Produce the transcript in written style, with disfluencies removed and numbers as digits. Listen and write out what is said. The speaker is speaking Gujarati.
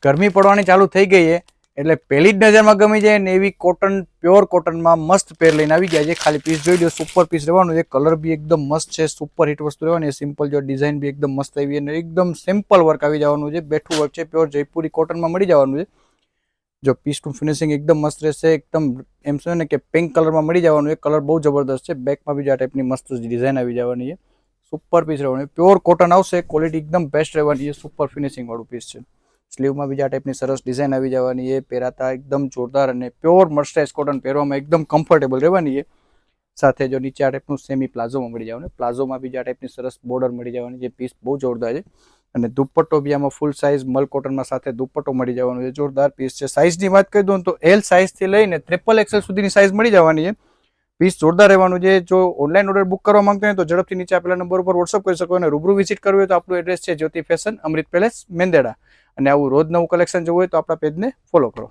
ગરમી પડવાની ચાલુ થઈ ગઈ છે એટલે પહેલી જ નજરમાં ગમી જાય ને એવી કોટન, પ્યોર કોટનમાં મસ્ત પેર લઈને આવી ગયા છે. ખાલી પીસ જોઈ લો, સુપર પીસ રહેવાનું છે. કલર બી એકદમ મસ્ત છે, સુપર હિટ વસ્તુ રહેવાની છે. સિમ્પલ જો ડિઝાઇન બી એકદમ મસ્ત આવી અને એકદમ સિમ્પલ વર્ક આવી જવાનું છે. બેઠું વર્ક છે, પ્યોર જયપુરી કોટનમાં મળી જવાનું છે. જો પીસનું ફિનિશિંગ એકદમ મસ્ત રહેશે, એકદમ એમ છે ને કે પિંક કલરમાં મળી જવાનું છે. કલર બહુ જબરદસ્ત છે. બેકમાં બી આ ટાઈપની મસ્ત ડિઝાઇન આવી જવાની છે. સુપર પીસ રહેવાનું, પ્યોર કોટન આવશે. ક્વોલિટી એકદમ બેસ્ટ રહેવાની છે. સુપર ફિનિશિંગ વાળું પીસ છે. સ્લીવમાં બીજા ટાઈપની સરસ ડિઝાઇન આવી જવાની છે. પહેરાતા એકદમ જોરદાર અને પ્યોર મર્સરાઇઝ કોટન પહેરવામાં એકદમ કમ્ફર્ટેબલ રહેવાની છે. સાથે જો નીચે આ ટાઈપનું સેમી પ્લાઝોમાં મળી જવાનું. પ્લાઝોમાં બીજા ટાઈપની સરસ બોર્ડર મળી જવાની છે. પીસ બહુ જોરદાર છે. અને દુપટ્ટો બી આમાં ફૂલ સાઇઝ મલ કોટનમાં સાથે દુપટ્ટો મળી જવાનું છે. જોરદાર પીસ છે. સાઇઝની વાત કરી દઉં તો એલ સાઇઝથી લઈને XXL સુધીની સાઇઝ મળી જવાની છે. પીસ જોરદાર રહેવાનું છે. જો ઓનલાઈન ઓર્ડર બુક કરવા માંગતા હોય તો ઝડપથી નીચે આપેલા નંબર ઉપર વોટ્સઅપ કરી શકો અને રૂબરૂ વિઝિટ કરવી હોય તો આપણું એડ્રેસ છે જ્યોતિ ફેશન, અમૃત પેલેસ, મેંદેડા. અને આવું રોજ નવું કલેક્શન જોવું હોય તો આપણા પેજને ફોલો કરો.